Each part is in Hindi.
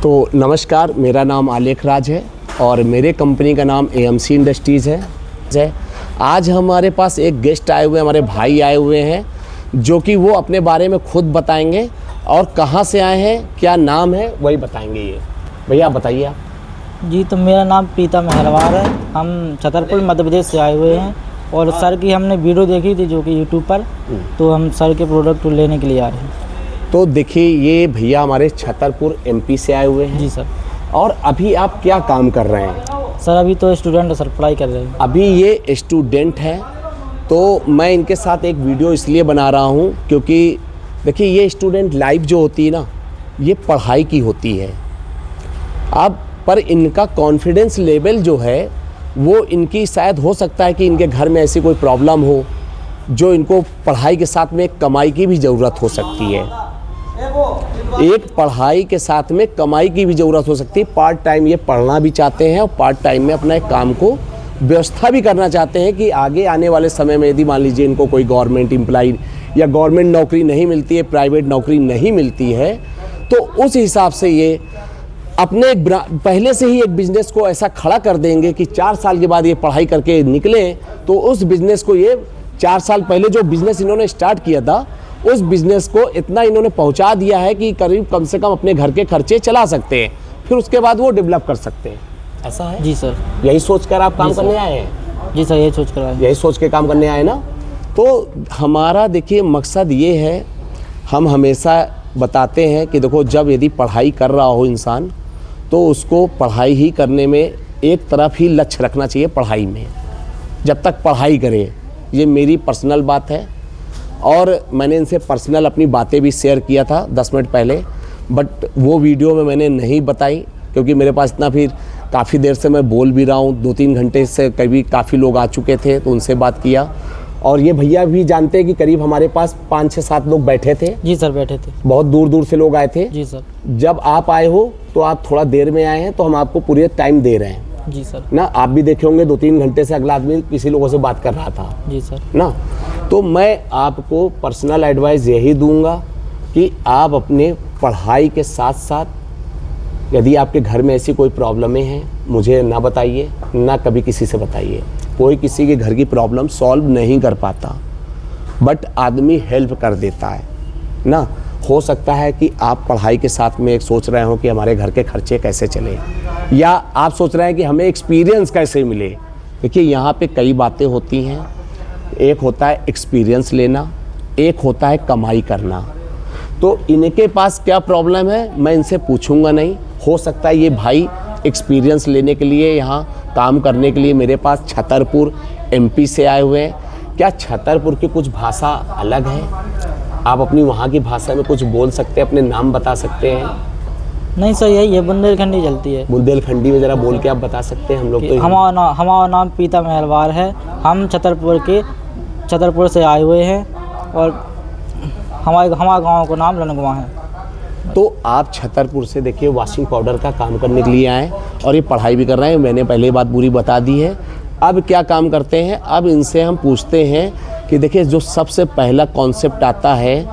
तो नमस्कार, मेरा नाम आलेख राज है और मेरे कंपनी का नाम AMC इंडस्ट्रीज़ है। आज हमारे पास एक गेस्ट आए हुए हैं, हमारे भाई आए हुए हैं, जो कि वो अपने बारे में खुद बताएंगे और कहाँ से आए हैं, क्या नाम है, वही बताएंगे। ये भैया आप बताइए। आप जी, तो मेरा नाम प्रीतम अहरवार है। हम छतरपुर मध्य प्रदेश से आए हुए हैं और सर की हमने वीडियो देखी थी जो कि यूट्यूब पर, तो हम सर के प्रोडक्ट लेने के लिए आए हैं। तो देखिए, ये भैया हमारे छतरपुर MP से आए हुए हैं। जी सर। और अभी आप क्या काम कर रहे हैं? सर अभी तो स्टूडेंट सर पढ़ाई कर रहे हैं। अभी ये स्टूडेंट हैं, तो मैं इनके साथ एक वीडियो इसलिए बना रहा हूँ क्योंकि देखिए, ये स्टूडेंट लाइफ जो होती है ना, ये पढ़ाई की होती है। अब पर इनका कॉन्फिडेंस लेवल जो है वो इनकी शायद हो सकता है कि इनके घर में ऐसी कोई प्रॉब्लम हो जो इनको पढ़ाई के साथ में कमाई की भी ज़रूरत हो सकती है। एक पढ़ाई के साथ में कमाई की भी ज़रूरत हो सकती है। पार्ट टाइम ये पढ़ना भी चाहते हैं और पार्ट टाइम में अपना एक काम को व्यवस्था भी करना चाहते हैं कि आगे आने वाले समय में यदि मान लीजिए इनको कोई गवर्नमेंट एम्प्लॉय या गवर्नमेंट नौकरी नहीं मिलती है, प्राइवेट नौकरी नहीं मिलती है, तो उस हिसाब से ये अपने पहले से ही एक बिज़नेस को ऐसा खड़ा कर देंगे कि 4 साल के बाद ये पढ़ाई करके निकले तो उस बिज़नेस को, ये 4 साल पहले जो बिज़नेस इन्होंने स्टार्ट किया था, उस बिज़नेस को इतना इन्होंने पहुंचा दिया है कि करीब कम से कम अपने घर के खर्चे चला सकते हैं, फिर उसके बाद वो डेवलप कर सकते हैं। ऐसा है? जी सर। यही सोचकर आप काम करने आए हैं? जी सर, यही सोच कर आए। यही सोच के काम करने आए ना। तो हमारा देखिए मकसद ये है, हम हमेशा बताते हैं कि देखो, जब यदि पढ़ाई कर रहा हो इंसान तो उसको पढ़ाई ही करने में एक तरफ ही लक्ष्य रखना चाहिए। पढ़ाई में जब तक पढ़ाई करे, ये मेरी पर्सनल बात है और मैंने इनसे पर्सनल अपनी बातें भी शेयर किया था 10 मिनट पहले, बट वो वीडियो में मैंने नहीं बताई क्योंकि मेरे पास इतना, फिर काफ़ी देर से मैं बोल भी रहा हूँ, 2-3 घंटे से कभी काफ़ी लोग आ चुके थे तो उनसे बात किया। और ये भैया भी जानते हैं कि करीब हमारे पास 5-6-7 लोग बैठे थे। जी सर, बैठे थे। बहुत दूर दूर से लोग आए थे। जी सर। जब आप आए हो तो आप थोड़ा देर में आए हैं, तो हम आपको पूरे टाइम दे रहे हैं। जी सर। ना, आप भी देखे होंगे 2-3 घंटे से अगला आदमी किसी लोगों से बात कर रहा था। जी सर। ना, तो मैं आपको पर्सनल एडवाइस यही दूंगा कि आप अपने पढ़ाई के साथ साथ, यदि आपके घर में ऐसी कोई प्रॉब्लमें हैं, मुझे ना बताइए, ना कभी किसी से बताइए। कोई किसी के घर की प्रॉब्लम सॉल्व नहीं कर पाता, बट आदमी हेल्प कर देता है ना। हो सकता है कि आप पढ़ाई के साथ में एक सोच रहे हो कि हमारे घर के खर्चे कैसे चले, या आप सोच रहे हैं कि हमें एक्सपीरियंस कैसे मिले। देखिए, यहाँ पे कई बातें होती हैं। एक होता है एक्सपीरियंस लेना, एक होता है कमाई करना। तो इनके पास क्या प्रॉब्लम है मैं इनसे पूछूंगा नहीं। हो सकता है ये भाई एक्सपीरियंस लेने के लिए, यहाँ काम करने के लिए मेरे पास छतरपुर MP से आए हुए हैं। क्या छतरपुर की कुछ भाषा अलग है? आप अपनी वहाँ की भाषा में कुछ बोल सकते हैं, अपने नाम बता सकते हैं? नहीं सर, यही है, बुंदेलखंडी चलती है। बुंदेलखंडी में ज़रा बोल के आप बता सकते हैं? हम लोग तो हमारा नाम प्रीतम अहरवार है। हम छतरपुर से आए हुए हैं और हमारे गांव का नाम लनगवा है। तो आप छतरपुर से देखिए वॉशिंग पाउडर का काम करने के लिए आए और ये पढ़ाई भी कर रहे हैं। मैंने पहले बात पूरी बता दी है। अब क्या काम करते हैं, अब इनसे हम पूछते हैं कि देखिए, जो सबसे पहला कॉन्सेप्ट आता है,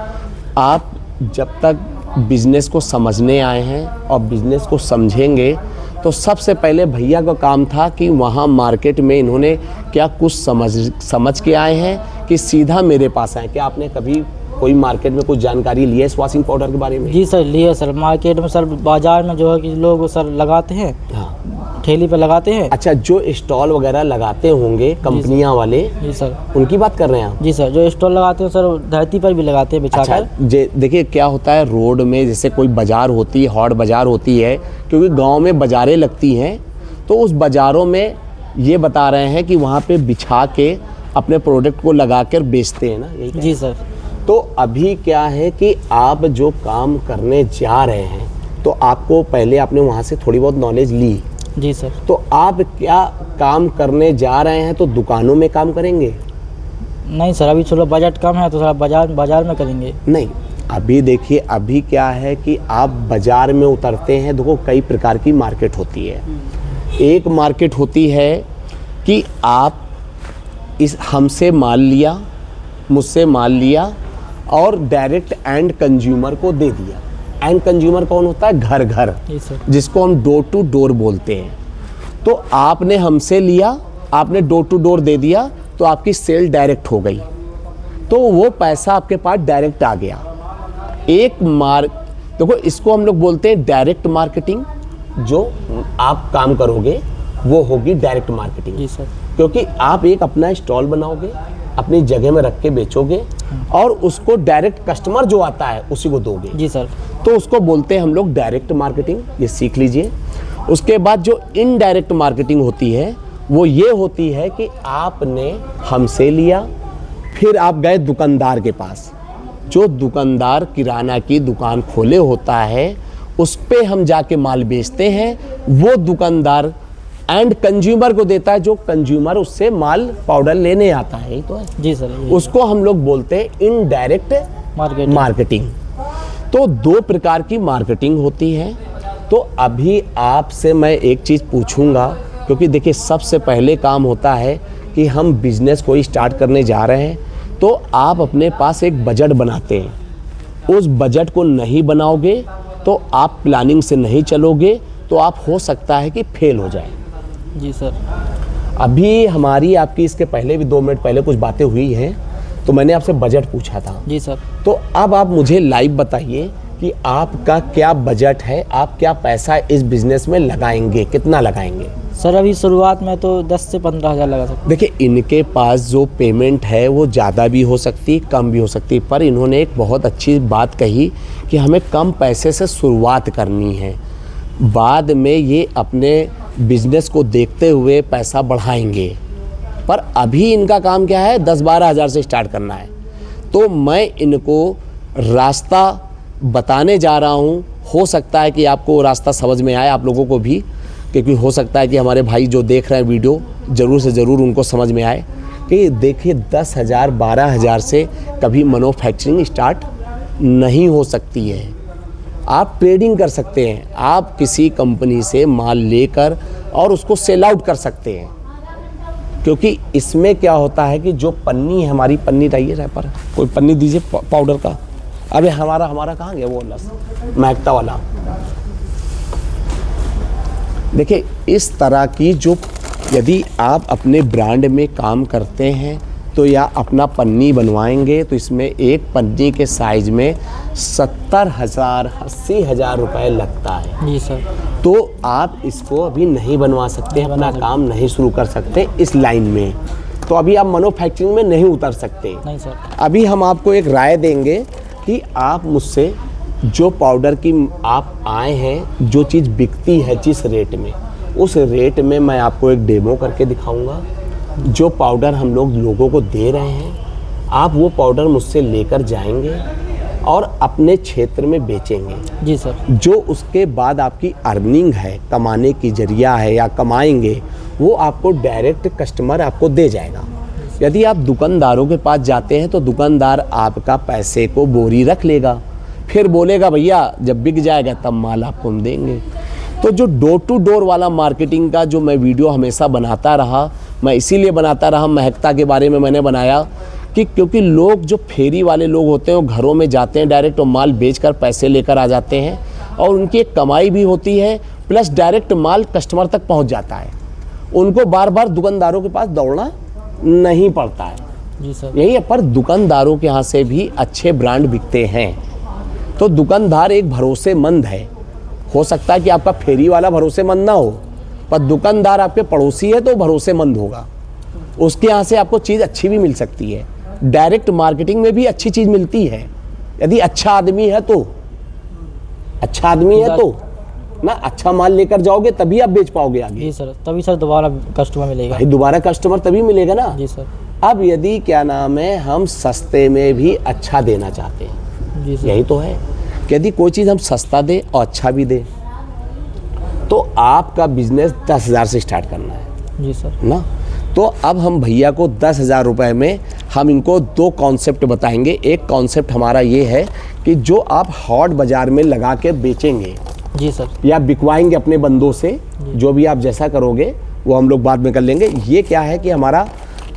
आप जब तक बिज़नेस को समझने आए हैं और बिज़नेस को समझेंगे तो सबसे पहले भैया का काम था कि वहाँ मार्केट में इन्होंने क्या कुछ समझ के आए हैं कि सीधा मेरे पास आए। क्या आपने कभी कोई मार्केट में कुछ जानकारी ली है इस वॉशिंग पाउडर के बारे में? जी सर, लिए सर। मार्केट में सर, बाजार में जो है कि लोग सर लगाते हैं। हाँ, ठेली पे लगाते हैं। अच्छा, जो स्टॉल वगैरह लगाते होंगे कंपनियां वाले, जी सर, उनकी बात कर रहे हैं आप? जी सर, जो स्टॉल लगाते हैं सर, धरती पर भी लगाते हैं बिछाकर। अच्छा, देखिए क्या होता है, रोड में जैसे कोई बाजार होती है, हॉट बाजार होती है, क्योंकि गांव में बाजारें लगती हैं, तो उस बाज़ारों में ये बता रहे हैं कि वहाँ पे बिछा के अपने प्रोडक्ट को लगा कर बेचते हैं ना, यही? जी सर। तो अभी क्या है कि आप जो काम करने जा रहे हैं, तो आपको पहले आपने वहाँ से थोड़ी बहुत नॉलेज ली। जी सर। तो आप क्या काम करने जा रहे हैं, तो दुकानों में काम करेंगे? नहीं सर, अभी थोड़ा बजट कम है तो थोड़ा बाजार में करेंगे। नहीं, अभी देखिए, अभी क्या है कि आप बाज़ार में उतरते हैं। देखो, कई प्रकार की मार्केट होती है। एक मार्केट होती है कि आप हमसे माल लिया, मुझसे माल लिया और डायरेक्ट एंड कंज्यूमर को दे दिया। एंड कंज्यूमर कौन होता है? घर घर, जी सर। जिसको हम डोर टू डोर बोलते हैं। तो आपने हमसे लिया, आपने डोर टू डोर दे दिया, तो आपकी सेल डायरेक्ट हो गई, तो वो पैसा आपके पास डायरेक्ट आ गया। देखो इसको हम लोग बोलते हैं डायरेक्ट मार्केटिंग। जो आप काम करोगे वो होगी डायरेक्ट मार्केटिंग। जी सर। क्योंकि आप एक अपना स्टॉल बनाओगे, अपनी जगह में रख के बेचोगे और उसको डायरेक्ट कस्टमर जो आता है उसी को दोगे। जी सर। तो उसको बोलते हैं हम लोग डायरेक्ट मार्केटिंग, ये सीख लीजिए। उसके बाद जो इनडायरेक्ट मार्केटिंग होती है वो ये होती है कि आपने हमसे लिया, फिर आप गए दुकानदार के पास। जो दुकानदार किराना की दुकान खोले होता है उस पे हम जाके माल बेचते हैं, वो दुकानदार एंड कंज्यूमर को देता है, जो कंज्यूमर उससे माल पाउडर लेने आता है। तो है जी सर। उसको हम लोग बोलते हैं इनडायरेक्ट मार्केटिंग। तो दो प्रकार की मार्केटिंग होती है। तो अभी आपसे मैं एक चीज़ पूछूंगा, क्योंकि देखिए सबसे पहले काम होता है कि हम बिजनेस कोई स्टार्ट करने जा रहे हैं, तो आप अपने पास एक बजट बनाते हैं। उस बजट को नहीं बनाओगे तो आप प्लानिंग से नहीं चलोगे, तो आप हो सकता है कि फेल हो जाए। जी सर। अभी हमारी आपकी इसके पहले भी 2 मिनट पहले कुछ बातें हुई हैं, तो मैंने आपसे बजट पूछा था। जी सर। तो अब आप मुझे लाइव बताइए कि आपका क्या बजट है, आप क्या पैसा इस बिजनेस में लगाएंगे, कितना लगाएंगे? सर अभी शुरुआत में तो 10 से 15 हज़ार लगा सकते। देखिए इनके पास जो पेमेंट है वो ज़्यादा भी हो सकती, कम भी हो सकती, पर इन्होंने एक बहुत अच्छी बात कही कि हमें कम पैसे से शुरुआत करनी है, बाद में ये अपने बिजनेस को देखते हुए पैसा बढ़ाएंगे। पर अभी इनका काम क्या है? 10-12 हज़ार से स्टार्ट करना है। तो मैं इनको रास्ता बताने जा रहा हूँ। हो सकता है कि आपको रास्ता समझ में आए, आप लोगों को भी, क्योंकि हो सकता है कि हमारे भाई जो देख रहे हैं वीडियो ज़रूर से ज़रूर उनको समझ में आए कि देखिए 10,000 12,000 से कभी मैन्युफैक्चरिंग स्टार्ट नहीं हो सकती है। आप ट्रेडिंग कर सकते हैं, आप किसी कंपनी से माल लेकर और उसको सेल आउट कर सकते हैं। क्योंकि इसमें क्या होता है कि जो पन्नी है हमारी, पन्नी रही है पर कोई पन्नी दीजिए पाउडर का। अबे हमारा कहाँ गया वो महकता वाला? देखिए इस तरह की जो, यदि आप अपने ब्रांड में काम करते हैं तो या अपना पन्नी बनवाएंगे तो इसमें एक पन्नी के साइज में 70,000 80,000 रुपए लगता है। जी सर। तो आप इसको अभी नहीं बनवा सकते, अपना काम नहीं शुरू कर सकते इस लाइन में। तो अभी आप मैन्युफैक्चरिंग में नहीं उतर सकते। नहीं सर। अभी हम आपको एक राय देंगे कि आप मुझसे जो पाउडर की आप आए हैं, जो चीज़ बिकती है जिस रेट में, उस रेट में मैं आपको एक डेमो करके दिखाऊंगा। जो पाउडर हम लोगों को दे रहे हैं, आप वो पाउडर मुझसे लेकर जाएंगे और अपने क्षेत्र में बेचेंगे। जी सर। जो उसके बाद आपकी अर्निंग है, कमाने की जरिया है या कमाएंगे, वो आपको डायरेक्ट कस्टमर आपको दे जाएगा। यदि आप दुकानदारों के पास जाते हैं तो दुकानदार आपका पैसे को बोरी रख लेगा, फिर बोलेगा भैया जब बिक जाएगा तब माल आपको हम देंगे। तो जो डोर टू डोर वाला मार्केटिंग का जो मैं वीडियो हमेशा बनाता रहा, मैं इसीलिए बनाता रहा, महकता के बारे में मैंने बनाया कि क्योंकि लोग जो फेरी वाले लोग होते हैं वो घरों में जाते हैं डायरेक्ट और माल बेचकर पैसे लेकर आ जाते हैं और उनकी एक कमाई भी होती है, प्लस डायरेक्ट माल कस्टमर तक पहुंच जाता है। उनको बार बार दुकानदारों के पास दौड़ना नहीं पड़ता है। जी सर। यही है, पर दुकानदारों के यहाँ से भी अच्छे ब्रांड बिकते हैं। तो दुकानदार एक भरोसेमंद है। हो सकता है कि आपका फेरी वाला भरोसेमंद ना हो, पर दुकानदार आपके पड़ोसी है तो भरोसेमंद होगा। उसके यहाँ से आपको चीज़ अच्छी भी मिल सकती है। डायरेक्ट मार्केटिंग में भी अच्छी चीज़ मिलती है, यदि अच्छा आदमी है तो। अच्छा आदमी है तो ना, अच्छा माल लेकर जाओगे तभी आप बेच पाओगे आगे। जी सर, तभी सर दोबारा कस्टमर मिलेगा। भाई दोबारा कस्टमर तभी मिलेगा ना। जी सर। अब यदि क्या नाम है, हम सस्ते में भी अच्छा देना चाहते हैं, जी सर। यही तो है कि यदि कोई चीज़ हम सस्ता दें और अच्छा भी दें, तो आपका बिजनेस 10,000 से स्टार्ट करना है। जी सर। ना, तो अब हम भैया को 10,000 रुपये में हम इनको 2 कॉन्सेप्ट बताएंगे। एक कॉन्सेप्ट हमारा ये है कि जो आप हॉट बाज़ार में लगा के बेचेंगे, जी सर, या बिकवाएंगे अपने बंदों से, जो भी आप जैसा करोगे वो हम लोग बाद में कर लेंगे। ये क्या है कि हमारा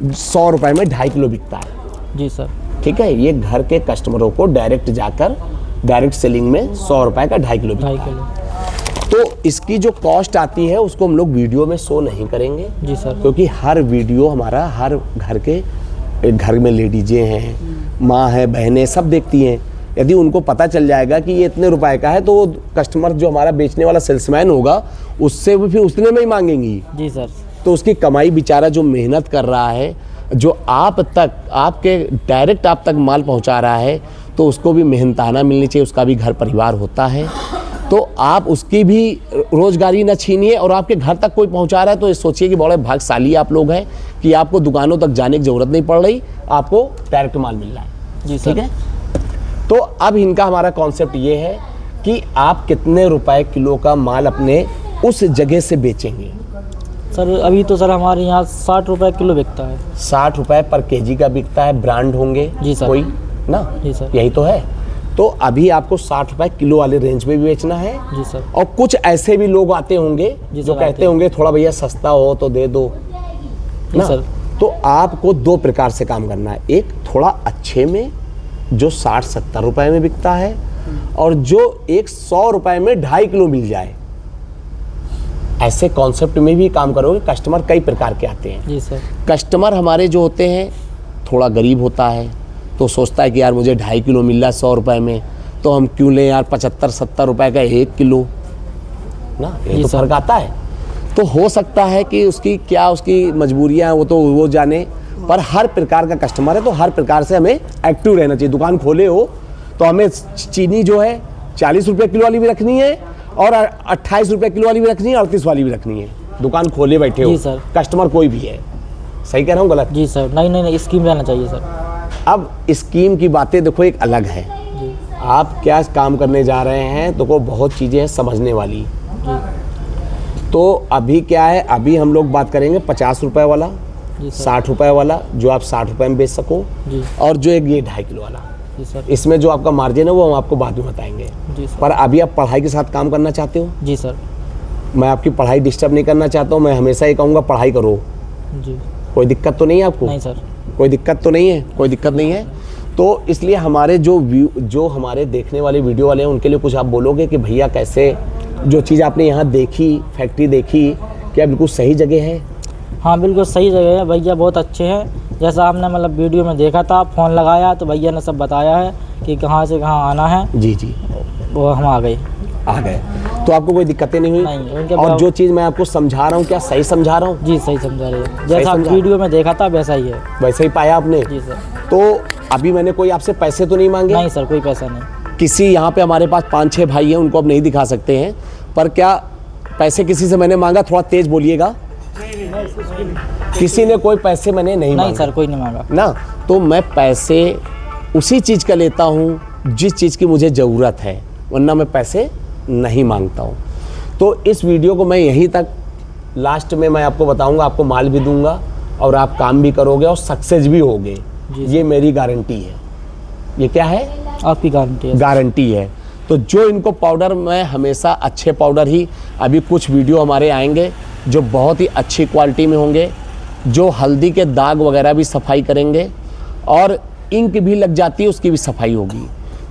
100 रुपये में 2.5 किलो बिकता है। जी सर। ठीक है, ये घर के कस्टमरों को डायरेक्ट जाकर डायरेक्ट सेलिंग में 100 रुपए का 2.5 किलो बिकता 2.5 है। किलो। तो इसकी जो कॉस्ट आती है उसको हम लोग वीडियो में शो नहीं करेंगे जी सर। क्योंकि हर वीडियो हमारा हर घर में लेडीजें हैं, माँ है, बहनें सब देखती हैं। यदि उनको पता चल जाएगा कि ये इतने रुपए का है तो वो कस्टमर जो हमारा बेचने वाला सेल्समैन होगा उससे भी फिर उतने में ही मांगेंगी। जी सर। तो उसकी कमाई बेचारा जो मेहनत कर रहा है, जो आप तक आपके डायरेक्ट आप तक माल पहुंचा रहा है, तो उसको भी मेहनताना मिलनी चाहिए। उसका भी घर परिवार होता है, तो आप उसकी भी रोजगारी न छीनिए। और आपके घर तक कोई पहुंचा रहा है तो ये सोचिए कि बड़े भाग्यशाली आप लोग हैं कि आपको दुकानों तक जाने की ज़रूरत नहीं पड़ रही, आपको डायरेक्ट माल मिल रहा है। जी सर। ठीक है। तो अब इनका हमारा कॉन्सेप्ट ये है कि आप कितने रुपए किलो का माल अपने उस जगह से बेचेंगे। सर अभी तो सर हमारे यहाँ 60 रुपए किलो बिकता है। 60 रुपए पर केजी का बिकता है। ब्रांड होंगे जी सर। कोई ना? जी सर। यही तो है। तो अभी आपको 60 रुपए किलो वाले रेंज में भी बेचना है। जी सर। और कुछ ऐसे भी लोग आते होंगे जी जो सर, कहते आते होंगे थोड़ा भैया सस्ता हो तो दे दो जी ना। सर। तो आपको 2 प्रकार से काम करना है। एक थोड़ा अच्छे में जो 60-70 रुपए में बिकता है, और जो एक 100 रुपए में 2.5 किलो मिल जाए। ऐसे कॉन्सेप्ट में भी काम करोगे। कस्टमर कई प्रकार के आते हैं। जी सर। कस्टमर हमारे जो होते हैं थोड़ा गरीब होता है तो सोचता है कि यार मुझे 2.5 किलो मिल रहा है 100 रुपए में, तो हम क्यों लें यार 75-70 रुपए का 1 किलो ना। ये तो फर्क आता है। तो हो सकता है कि उसकी मजबूरियां हैं, वो तो वो जाने। पर हर प्रकार का कस्टमर है तो हर प्रकार से हमें एक्टिव रहना चाहिए। दुकान खोले हो तो हमें चीनी जो है 40 रुपये किलो वाली भी रखनी है, और 28 रुपये किलो वाली भी रखनी है, 38 वाली भी रखनी है। दुकान खोले बैठे हो जी सर। कस्टमर कोई भी है। सही कह रहा हूँ गलत? जी सर। नहीं स्कीम रहना चाहिए सर। अब स्कीम की बातें देखो एक अलग है। जी। आप क्या काम करने जा रहे हैं तो को बहुत चीज़ें हैं समझने वाली। जी। तो अभी क्या है, अभी हम लोग बात करेंगे 50 रुपए वाला, जी सर। 60 रुपए वाला जो आप 60 रुपए में बेच सको, जी। और जो एक ये 2.5 किलो वाला। जी सर। इसमें जो आपका मार्जिन है वो हम आपको बाद में बताएंगे। जी सर। पर अभी आप पढ़ाई के साथ काम करना चाहते हो। जी सर। मैं आपकी पढ़ाई डिस्टर्ब नहीं करना चाहता हूँ। मैं हमेशा ये कहूँगा पढ़ाई करो। जी। कोई दिक्कत तो नहीं है आपको? नहीं सर। कोई दिक्कत तो नहीं है? कोई दिक्कत नहीं है। तो इसलिए हमारे जो हमारे देखने वाले वीडियो वाले हैं उनके लिए कुछ आप बोलोगे कि भैया कैसे जो चीज़ आपने यहाँ देखी, फैक्ट्री देखी, क्या बिल्कुल सही जगह है? हाँ बिल्कुल सही जगह है। भैया बहुत अच्छे हैं। जैसा आपने मतलब वीडियो में देखा था, फ़ोन लगाया तो भैया ने सब बताया है कि कहाँ से कहाँ आना है। जी जी। वो हम आ गए। तो आपको कोई दिक्कतें नहीं हुई? नहीं, उनके और जो चीज़ मैं आपको समझा रहा हूँ क्या सही समझा रहा हूँ? जी सही समझा रहे हैं। जैसा आप समझा? वीडियो में देखा था वैसा ही है। वैसे ही पाया आपने? जी सर। तो अभी मैंने कोई आपसे पैसे तो नहीं मांगे? नहीं सर, कोई पैसा नहीं। किसी यहाँ पे हमारे पास 5-6 भाई हैं, उनको अब नहीं दिखा सकते हैं, पर क्या पैसे किसी से मैंने मांगा? थोड़ा तेज बोलिएगा। किसी ने कोई पैसे मैंने नहीं मांगा। नहीं सर, कोई नहीं मांगा ना। तो मैं पैसे उसी चीज़ का लेता हूँ जिस चीज़ की मुझे ज़रूरत है, वरना मैं पैसे नहीं मांगता हूँ। तो इस वीडियो को मैं यहीं तक, लास्ट में मैं आपको बताऊँगा, आपको माल भी दूँगा और आप काम भी करोगे और सक्सेस भी होगे। ये मेरी गारंटी है। ये क्या है? आपकी गारंटी है। गारंटी है। तो जो इनको पाउडर, मैं हमेशा अच्छे पाउडर ही, अभी कुछ वीडियो हमारे आएंगे जो बहुत ही अच्छी क्वालिटी में होंगे, जो हल्दी के दाग वगैरह भी सफाई करेंगे, और इंक भी लग जाती है उसकी भी सफाई होगी।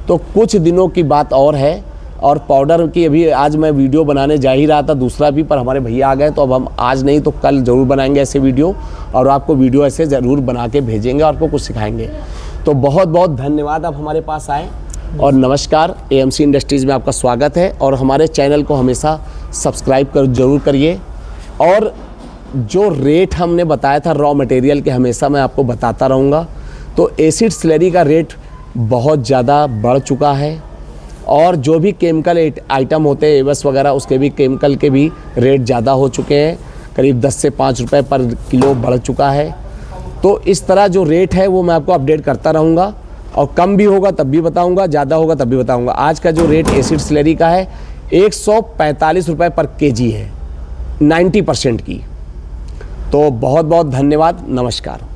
तो कुछ दिनों की बात और है। और पाउडर की अभी आज मैं वीडियो बनाने जा ही रहा था दूसरा भी, पर हमारे भैया आ गए, तो अब हम आज नहीं तो कल ज़रूर बनाएंगे ऐसे वीडियो, और आपको वीडियो ऐसे ज़रूर बना के भेजेंगे और आपको कुछ सिखाएंगे। तो बहुत बहुत धन्यवाद आप हमारे पास आए, और नमस्कार। AMC इंडस्ट्रीज़ में आपका स्वागत है, और हमारे चैनल को हमेशा सब्सक्राइब ज़रूर करिए। और जो रेट हमने बताया था रॉ मटेरियल के, हमेशा मैं आपको बताता रहूँगा। तो एसिड स्लरी का रेट बहुत ज़्यादा बढ़ चुका है, और जो भी केमिकल आइटम होते हैं एवस वगैरह, उसके भी केमिकल के भी रेट ज़्यादा हो चुके हैं। करीब 10 से 5 रुपए पर किलो बढ़ चुका है। तो इस तरह जो रेट है वो मैं आपको अपडेट करता रहूँगा, और कम भी होगा तब भी बताऊँगा, ज़्यादा होगा तब भी बताऊँगा। आज का जो रेट एसिड स्लरी का है 145 रुपये पर केजी है, 90% की। तो बहुत बहुत धन्यवाद। नमस्कार।